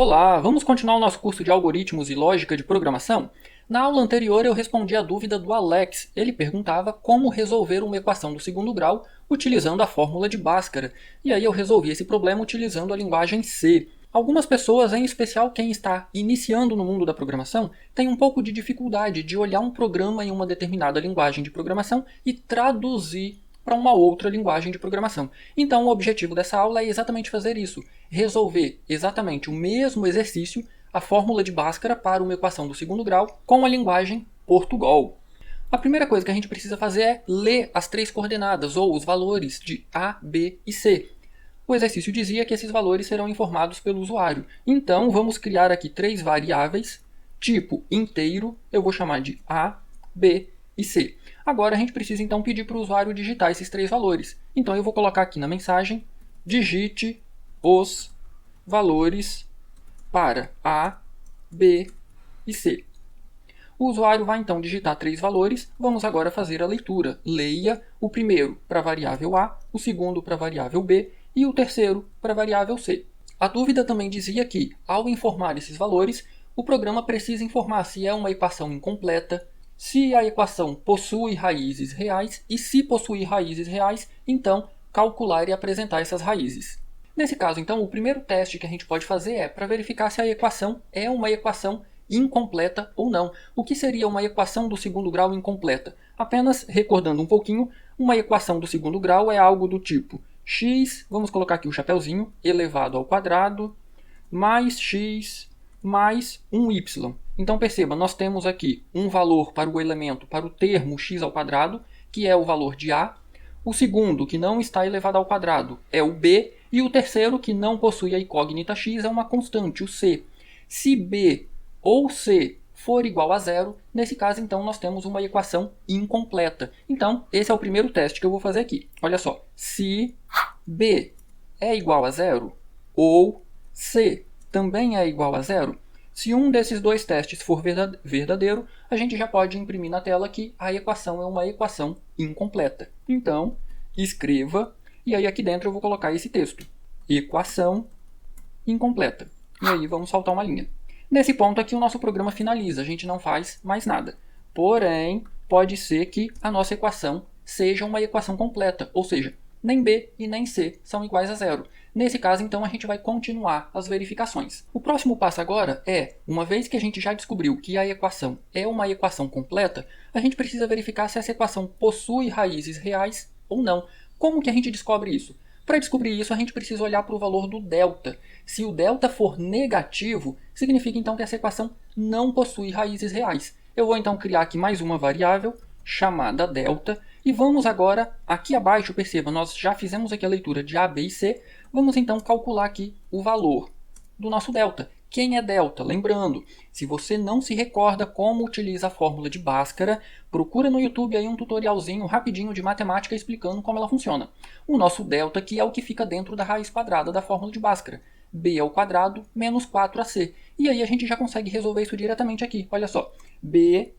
Olá, vamos continuar o nosso curso de algoritmos e lógica de programação? Na aula anterior eu respondi a dúvida do Alex. Ele perguntava como resolver uma equação do segundo grau utilizando a fórmula de Bhaskara. E aí eu resolvi esse problema utilizando a linguagem C. Algumas pessoas, em especial quem está iniciando no mundo da programação, têm um pouco de dificuldade de olhar um programa em uma determinada linguagem de programação e traduzir para uma outra linguagem de programação. Então o objetivo dessa aula é exatamente fazer isso, resolver exatamente o mesmo exercício, a fórmula de Bhaskara para uma equação do segundo grau, com a linguagem Portugal. A primeira coisa que a gente precisa fazer é ler as três coordenadas, ou os valores de A, B e C. O exercício dizia que esses valores serão informados pelo usuário. Então vamos criar aqui três variáveis, tipo inteiro, eu vou chamar de A, B e C. Agora a gente precisa então pedir para o usuário digitar esses três valores. Então eu vou colocar aqui na mensagem, digite os valores para A, B e C. O usuário vai então digitar três valores. Vamos agora fazer a leitura. Leia o primeiro para a variável A, o segundo para a variável B e o terceiro para a variável C. A dúvida também dizia que, ao informar esses valores, o programa precisa informar se é uma equação incompleta, se a equação possui raízes reais e, se possuir raízes reais, então calcular e apresentar essas raízes. Nesse caso, então, o primeiro teste que a gente pode fazer é para verificar se a equação é uma equação incompleta ou não. O que seria uma equação do segundo grau incompleta? Apenas recordando um pouquinho, uma equação do segundo grau é algo do tipo x, vamos colocar aqui o chapeuzinho, elevado ao quadrado, mais x mais 1y. Então perceba, nós temos aqui um valor para o elemento, para o termo x ao quadrado, que é o valor de a. O segundo, que não está elevado ao quadrado, é o b. E o terceiro, que não possui a incógnita x, é uma constante, o c. Se b ou c for igual a zero, nesse caso, então, nós temos uma equação incompleta. Então, esse é o primeiro teste que eu vou fazer aqui. Olha só, se b é igual a zero ou c também é igual a zero, se um desses dois testes for verdadeiro, a gente já pode imprimir na tela que a equação é uma equação incompleta. Então, escreva, e aí aqui dentro eu vou colocar esse texto. Equação incompleta. E aí vamos saltar uma linha. Nesse ponto aqui o nosso programa finaliza, a gente não faz mais nada. Porém, pode ser que a nossa equação seja uma equação completa, ou seja, nem B e nem C são iguais a zero. Nesse caso, então, a gente vai continuar as verificações. O próximo passo agora é, uma vez que a gente já descobriu que a equação é uma equação completa, a gente precisa verificar se essa equação possui raízes reais ou não. Como que a gente descobre isso? Para descobrir isso, a gente precisa olhar para o valor do delta. Se o delta for negativo, significa então que essa equação não possui raízes reais. Eu vou então criar aqui mais uma variável chamada delta. E vamos agora, aqui abaixo, perceba, nós já fizemos aqui a leitura de A, B e C. Vamos então calcular aqui o valor do nosso delta. Quem é delta? Lembrando, se você não se recorda como utiliza a fórmula de Bhaskara, procura no YouTube aí um tutorialzinho rapidinho de matemática explicando como ela funciona. O nosso delta aqui é o que fica dentro da raiz quadrada da fórmula de Bhaskara. B ao quadrado menos 4ac. E aí a gente já consegue resolver isso diretamente aqui. Olha só, B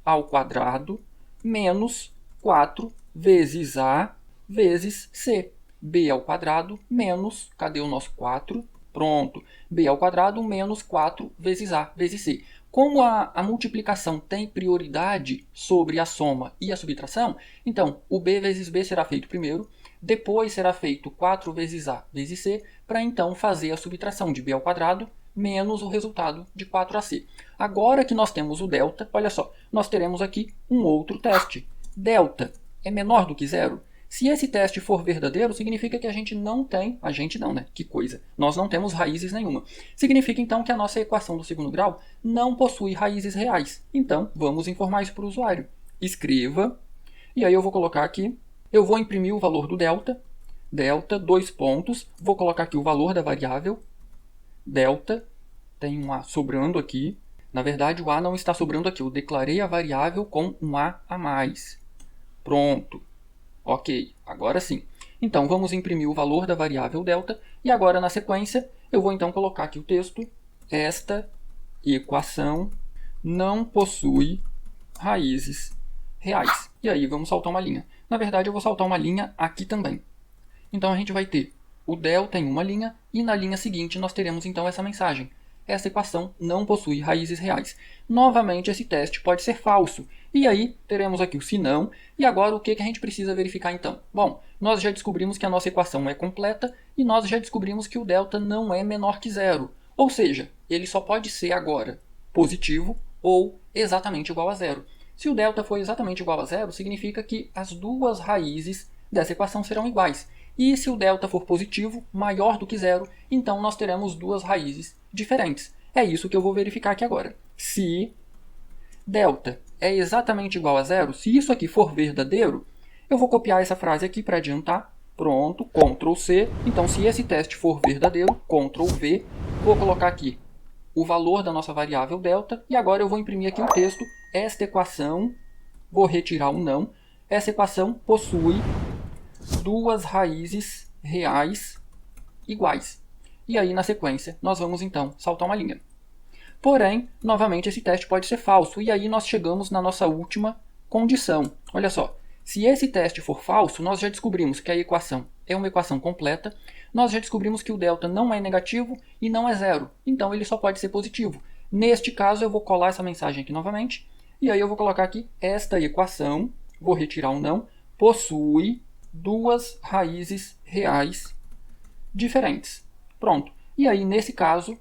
ao quadrado menos 4 vezes A vezes C. B ao quadrado menos, cadê o nosso 4? Pronto, b ao quadrado menos 4 vezes a vezes c. Como a multiplicação tem prioridade sobre a soma e a subtração, então o b vezes b será feito primeiro, depois será feito 4 vezes a vezes c, para então fazer a subtração de b ao quadrado menos o resultado de 4ac. Agora que nós temos o delta, olha só, nós teremos aqui um outro teste. Delta é menor do que zero? Se esse teste for verdadeiro, significa que a gente não tem... A gente não, né? Que coisa. Nós não temos raízes nenhuma. Significa, então, que a nossa equação do segundo grau não possui raízes reais. Então, vamos informar isso para o usuário. Escreva. E aí eu vou colocar aqui... Eu vou imprimir o valor do delta. Delta, 2 pontos. Vou colocar aqui o valor da variável. Delta. Tem um A sobrando aqui. Na verdade, o A não está sobrando aqui. Eu declarei a variável com um A a mais. Pronto. Ok, agora sim. Então, vamos imprimir o valor da variável delta. E agora, na sequência, eu vou então colocar aqui o texto. Esta equação não possui raízes reais. E aí, vamos saltar uma linha. Na verdade, eu vou saltar uma linha aqui também. Então, a gente vai ter o delta em uma linha e na linha seguinte nós teremos então essa mensagem. Essa equação não possui raízes reais. Novamente, esse teste pode ser falso. E aí, teremos aqui o se não. E agora, o que a gente precisa verificar então? Bom, nós já descobrimos que a nossa equação é completa e nós já descobrimos que o delta não é menor que zero. Ou seja, ele só pode ser agora positivo ou exatamente igual a zero. Se o delta for exatamente igual a zero, significa que as duas raízes dessa equação serão iguais. E se o delta for positivo, maior do que zero, então nós teremos duas raízes diferentes. É isso que eu vou verificar aqui agora. Se delta é exatamente igual a zero, se isso aqui for verdadeiro, eu vou copiar essa frase aqui para adiantar. Pronto, Ctrl C. Então, se esse teste for verdadeiro, Ctrl V. Vou colocar aqui o valor da nossa variável delta. E agora eu vou imprimir aqui o texto. Esta equação, vou retirar o não. Essa equação possui duas raízes reais iguais. E aí, na sequência, nós vamos então saltar uma linha. Porém, novamente, esse teste pode ser falso. E aí nós chegamos na nossa última condição. Olha só, se esse teste for falso, nós já descobrimos que a equação é uma equação completa. Nós já descobrimos que o delta não é negativo e não é zero. Então, ele só pode ser positivo. Neste caso, eu vou colar essa mensagem aqui novamente. E aí eu vou colocar aqui esta equação, vou retirar o não, possui duas raízes reais diferentes. Pronto. E aí, nesse caso,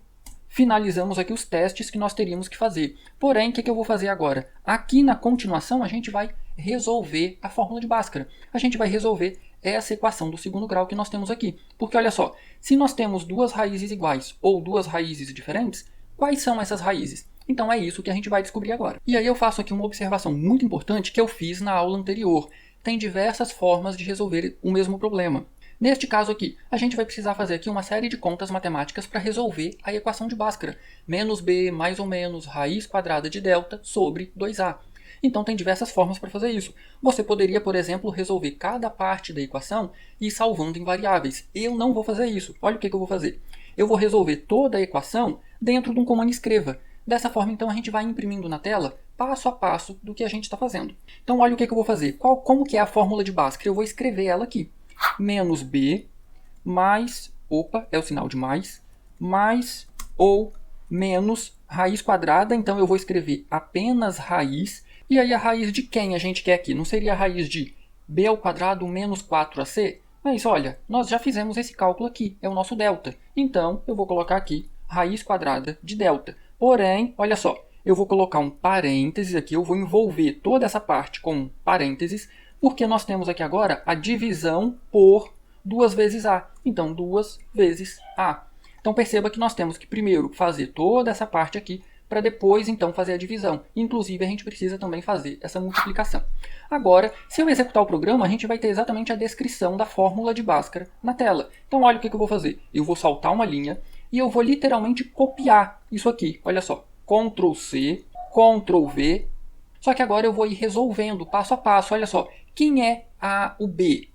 finalizamos aqui os testes que nós teríamos que fazer. Porém, o que eu vou fazer agora? Aqui na continuação, a gente vai resolver a fórmula de Bhaskara. A gente vai resolver essa equação do segundo grau que nós temos aqui. Porque, olha só, se nós temos duas raízes iguais ou duas raízes diferentes, quais são essas raízes? Então, é isso que a gente vai descobrir agora. E aí eu faço aqui uma observação muito importante que eu fiz na aula anterior. Tem diversas formas de resolver o mesmo problema. Neste caso aqui, a gente vai precisar fazer aqui uma série de contas matemáticas para resolver a equação de Bhaskara. Menos b mais ou menos raiz quadrada de delta sobre 2a. Então tem diversas formas para fazer isso. Você poderia, por exemplo, resolver cada parte da equação e ir salvando em variáveis. Eu não vou fazer isso. Olha o que eu vou fazer. Eu vou resolver toda a equação dentro de um comando escreva. Dessa forma, então, a gente vai imprimindo na tela passo a passo do que a gente está fazendo. Então, olha o que eu vou fazer. Como que é a fórmula de Bhaskara? Eu vou escrever ela aqui. Menos b mais, opa, é o sinal de mais ou menos raiz quadrada. Então, eu vou escrever apenas raiz. E aí, a raiz de quem a gente quer aqui? Não seria a raiz de b ao quadrado menos 4ac? Mas, olha, nós já fizemos esse cálculo aqui. É o nosso delta. Então, eu vou colocar aqui raiz quadrada de delta. Porém, olha só, eu vou colocar um parênteses aqui. Eu vou envolver toda essa parte com um parênteses. Porque nós temos aqui agora a divisão por 2 vezes a. Então, 2 vezes a. Então, perceba que nós temos que primeiro fazer toda essa parte aqui, para depois, então, fazer a divisão. Inclusive, a gente precisa também fazer essa multiplicação. Agora, se eu executar o programa, a gente vai ter exatamente a descrição da fórmula de Bhaskara na tela. Então, olha o que eu vou fazer. Eu vou saltar uma linha e eu vou literalmente copiar isso aqui. Olha só, Ctrl C, Ctrl V. Só que agora eu vou ir resolvendo passo a passo. Olha só, quem é o b?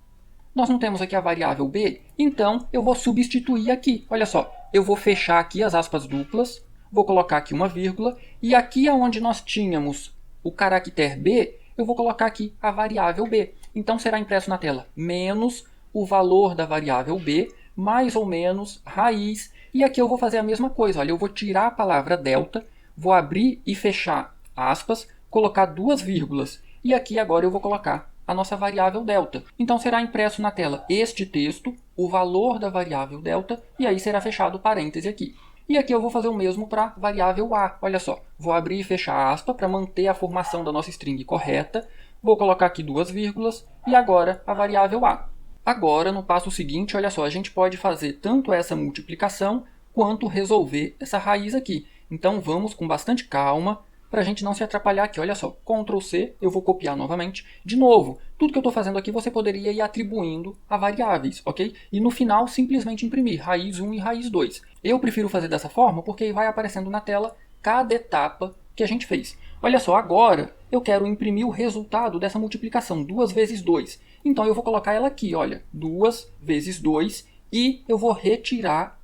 Nós não temos aqui a variável b, então eu vou substituir aqui. Olha só, eu vou fechar aqui as aspas duplas, vou colocar aqui uma vírgula, e aqui onde nós tínhamos o caractere b, eu vou colocar aqui a variável b. Então será impresso na tela menos o valor da variável b, mais ou menos raiz. E aqui eu vou fazer a mesma coisa. Olha, eu vou tirar a palavra delta, vou abrir e fechar aspas, colocar duas vírgulas. E aqui agora eu vou colocar a nossa variável delta. Então será impresso na tela este texto, o valor da variável delta, e aí será fechado o parêntese aqui. E aqui eu vou fazer o mesmo para a variável a. Olha só, vou abrir e fechar a aspa para manter a formação da nossa string correta. Vou colocar aqui duas vírgulas e agora a variável a. Agora, no passo seguinte, olha só, a gente pode fazer tanto essa multiplicação quanto resolver essa raiz aqui. Então vamos com bastante calma, para a gente não se atrapalhar aqui. Olha só, Ctrl C, eu vou copiar novamente. De novo, tudo que eu estou fazendo aqui você poderia ir atribuindo a variáveis, ok? E no final, simplesmente imprimir raiz 1 e raiz 2. Eu prefiro fazer dessa forma porque aí vai aparecendo na tela cada etapa que a gente fez. Olha só, agora eu quero imprimir o resultado dessa multiplicação, 2 vezes 2. Então eu vou colocar ela aqui, olha, 2 vezes 2, e eu vou retirar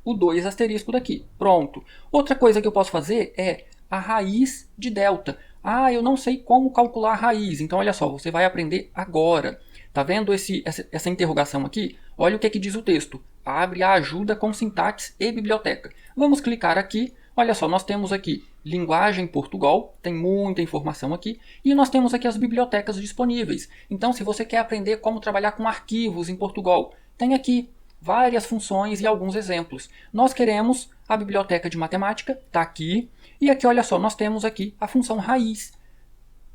o 2 asterisco daqui. Pronto. Outra coisa que eu posso fazer é a raiz de delta. Eu não sei como calcular a raiz. Então, olha só, você vai aprender agora. Tá vendo essa interrogação aqui? Olha o que diz o texto. Abre a ajuda com sintaxe e biblioteca. Vamos clicar aqui. Olha só, nós temos aqui linguagem Portugal, tem muita informação aqui, e nós temos aqui as bibliotecas disponíveis. Então, se você quer aprender como trabalhar com arquivos em Portugal, tem aqui várias funções e alguns exemplos. Nós queremos a biblioteca de matemática, está aqui, e aqui, olha só, nós temos aqui a função raiz.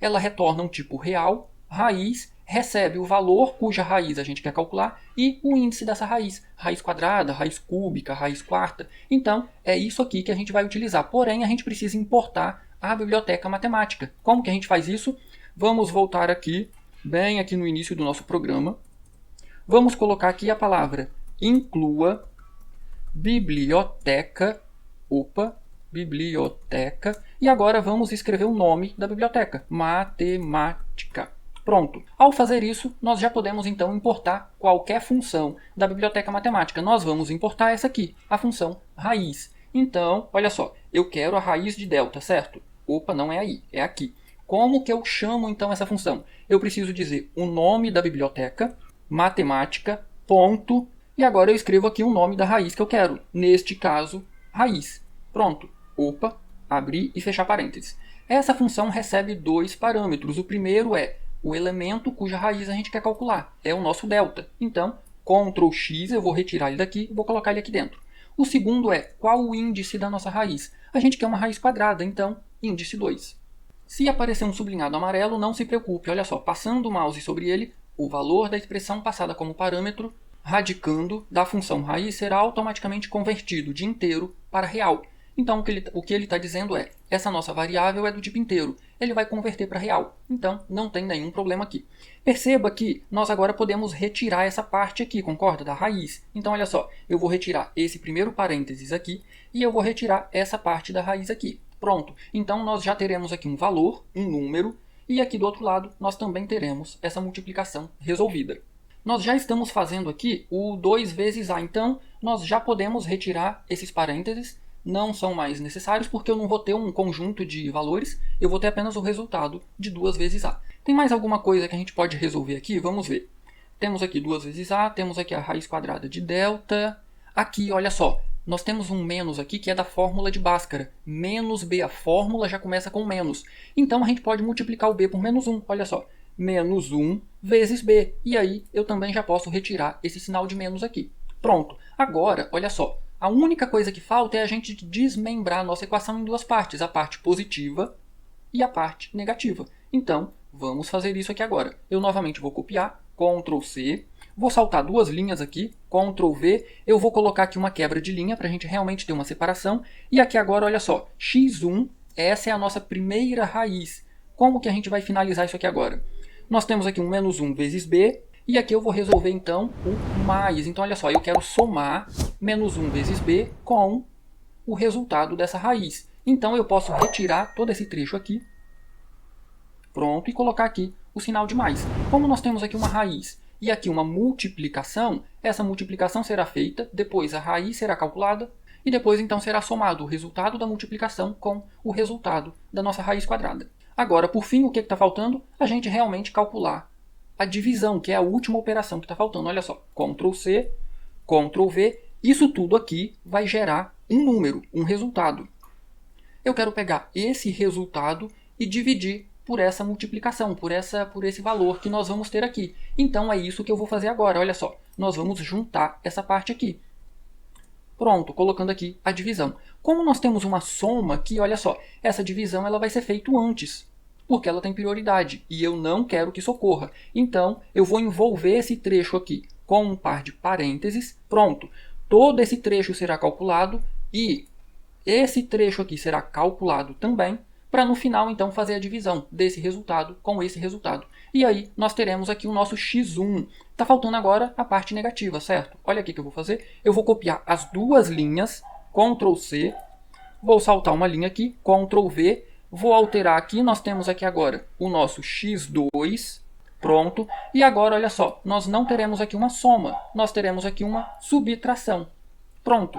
Ela retorna um tipo real, raiz, recebe o valor cuja raiz a gente quer calcular e o índice dessa raiz. Raiz quadrada, raiz cúbica, raiz quarta. Então, é isso aqui que a gente vai utilizar. Porém, a gente precisa importar a biblioteca matemática. Como que a gente faz isso? Vamos voltar aqui, bem aqui no início do nosso programa. Vamos colocar aqui a palavra inclua biblioteca. Biblioteca. E agora vamos escrever o nome da biblioteca. Matemática. Pronto. Ao fazer isso, nós já podemos então importar qualquer função da biblioteca matemática. Nós vamos importar essa aqui, a função raiz. Então, olha só, eu quero a raiz de delta, certo? Opa, não é aí, é aqui. Como que eu chamo então essa função? Eu preciso dizer o nome da biblioteca, matemática, ponto, e agora eu escrevo aqui o nome da raiz que eu quero. Neste caso, raiz. Pronto. Opa, abrir e fechar parênteses. Essa função recebe dois parâmetros. O primeiro é o elemento cuja raiz a gente quer calcular. É o nosso delta. Então, Ctrl X, eu vou retirar ele daqui e vou colocar ele aqui dentro. O segundo é qual o índice da nossa raiz. A gente quer uma raiz quadrada, então, índice 2. Se aparecer um sublinhado amarelo, não se preocupe. Olha só, passando o mouse sobre ele, o valor da expressão passada como parâmetro, radicando da função raiz, será automaticamente convertido de inteiro para real. Então, o que ele está dizendo é, essa nossa variável é do tipo inteiro. Ele vai converter para real. Então, não tem nenhum problema aqui. Perceba que nós agora podemos retirar essa parte aqui, concorda? Da raiz. Então, olha só, eu vou retirar esse primeiro parênteses aqui e eu vou retirar essa parte da raiz aqui. Pronto. Então, nós já teremos aqui um valor, um número, e aqui do outro lado nós também teremos essa multiplicação resolvida. Nós já estamos fazendo aqui o 2 vezes A. Então, nós já podemos retirar esses parênteses. Não são mais necessários porque eu não vou ter um conjunto de valores, eu vou ter apenas o resultado de 2 vezes A. Tem mais alguma coisa que a gente pode resolver aqui? Vamos ver. Temos aqui 2 vezes A, temos aqui a raiz quadrada de delta. Aqui, olha só, nós temos um menos aqui que é da fórmula de Bhaskara. Menos B, a fórmula já começa com menos. Então a gente pode multiplicar o B por menos 1, olha só. Menos 1 vezes B. E aí eu também já posso retirar esse sinal de menos aqui. Pronto. Agora, olha só. A única coisa que falta é a gente desmembrar a nossa equação em duas partes, a parte positiva e a parte negativa. Então, vamos fazer isso aqui agora. Eu novamente vou copiar, Ctrl C, vou saltar duas linhas aqui, Ctrl V, eu vou colocar aqui uma quebra de linha para a gente realmente ter uma separação. E aqui agora, olha só, x1, essa é a nossa primeira raiz. Como que a gente vai finalizar isso aqui agora? Nós temos aqui um menos 1 vezes B, e aqui eu vou resolver, então, o mais. Então, olha só, eu quero somar menos 1 vezes B com o resultado dessa raiz. Então, eu posso retirar todo esse trecho aqui. Pronto, e colocar aqui o sinal de mais. Como nós temos aqui uma raiz e aqui uma multiplicação, essa multiplicação será feita, depois a raiz será calculada, e depois, então, será somado o resultado da multiplicação com o resultado da nossa raiz quadrada. Agora, por fim, o que está faltando? A gente realmente calcular a divisão, que é a última operação que está faltando. Olha só, Ctrl C, Ctrl V, isso tudo aqui vai gerar um número, um resultado. Eu quero pegar esse resultado e dividir por essa multiplicação, por esse valor que nós vamos ter aqui. Então é isso que eu vou fazer agora, olha só. Nós vamos juntar essa parte aqui. Pronto, colocando aqui a divisão. Como nós temos uma soma aqui, olha só, essa divisão ela vai ser feita antes, porque ela tem prioridade, e eu não quero que isso ocorra. Então, eu vou envolver esse trecho aqui com um par de parênteses. Pronto, todo esse trecho será calculado, e esse trecho aqui será calculado também, para no final, então, fazer a divisão desse resultado com esse resultado. E aí, nós teremos aqui o nosso x1. Está faltando agora a parte negativa, certo? Olha aqui o que eu vou fazer. Eu vou copiar as duas linhas, Ctrl C, vou saltar uma linha aqui, Ctrl V, vou alterar aqui, nós temos aqui agora o nosso x2, pronto. E agora, olha só, nós não teremos aqui uma soma, nós teremos aqui uma subtração. Pronto.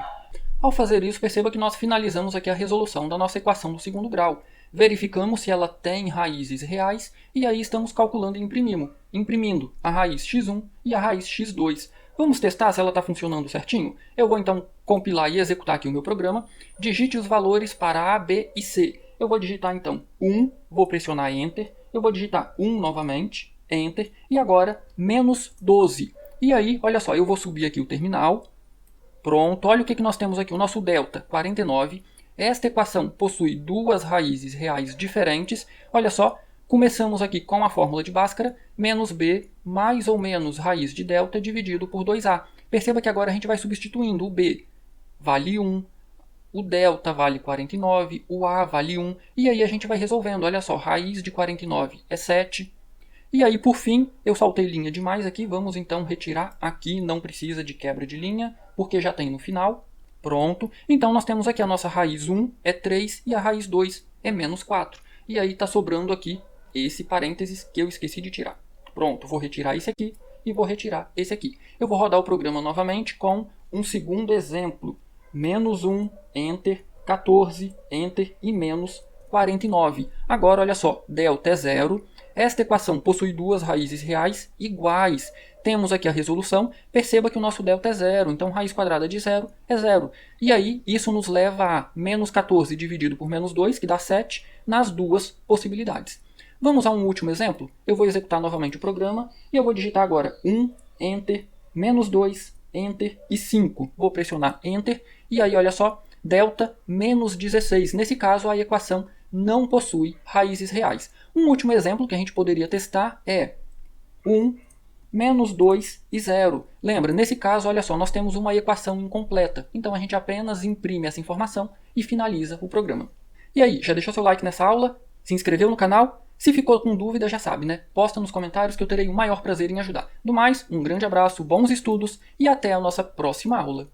Ao fazer isso, perceba que nós finalizamos aqui a resolução da nossa equação do segundo grau. Verificamos se ela tem raízes reais e aí estamos calculando e imprimindo a raiz x1 e a raiz x2. Vamos testar se ela está funcionando certinho? Eu vou então compilar e executar aqui o meu programa. Digite os valores para A, B e C. Eu vou digitar então 1, vou pressionar Enter. Eu vou digitar 1 novamente, Enter. E agora, menos 12. E aí, olha só, eu vou subir aqui o terminal. Pronto, olha o que nós temos aqui, o nosso delta, 49. Esta equação possui duas raízes reais diferentes. Olha só, começamos aqui com a fórmula de Bhaskara, menos b mais ou menos raiz de delta dividido por 2a. Perceba que agora a gente vai substituindo. O b vale 1, o delta vale 49, o a vale 1. E aí a gente vai resolvendo. Olha só, raiz de 49 é 7. E aí, por fim, eu saltei linha demais aqui. Vamos então retirar aqui. Não precisa de quebra de linha, porque já tem no final. Pronto. Então, nós temos aqui a nossa raiz 1 é 3 e a raiz 2 é menos 4. E aí está sobrando aqui esse parênteses que eu esqueci de tirar. Pronto, vou retirar esse aqui e vou retirar esse aqui. Eu vou rodar o programa novamente com um segundo exemplo. Menos 1, Enter, 14, Enter e menos 49. Agora, olha só, delta é 0. Esta equação possui duas raízes reais iguais. Temos aqui a resolução. Perceba que o nosso delta é 0. Então, raiz quadrada de 0 é 0. E aí, isso nos leva a menos 14 dividido por menos 2, que dá 7, nas duas possibilidades. Vamos a um último exemplo? Eu vou executar novamente o programa e eu vou digitar agora 1, Enter, menos 2, Enter e 5. Vou pressionar Enter e aí, olha só, delta menos 16. Nesse caso, a equação não possui raízes reais. Um último exemplo que a gente poderia testar é 1, menos 2 e 0. Lembra, nesse caso, olha só, nós temos uma equação incompleta. Então a gente apenas imprime essa informação e finaliza o programa. E aí, já deixou seu like nessa aula? Se inscreveu no canal? Se ficou com dúvida, já sabe, né? Posta nos comentários que eu terei o maior prazer em ajudar. Do mais, um grande abraço, bons estudos e até a nossa próxima aula.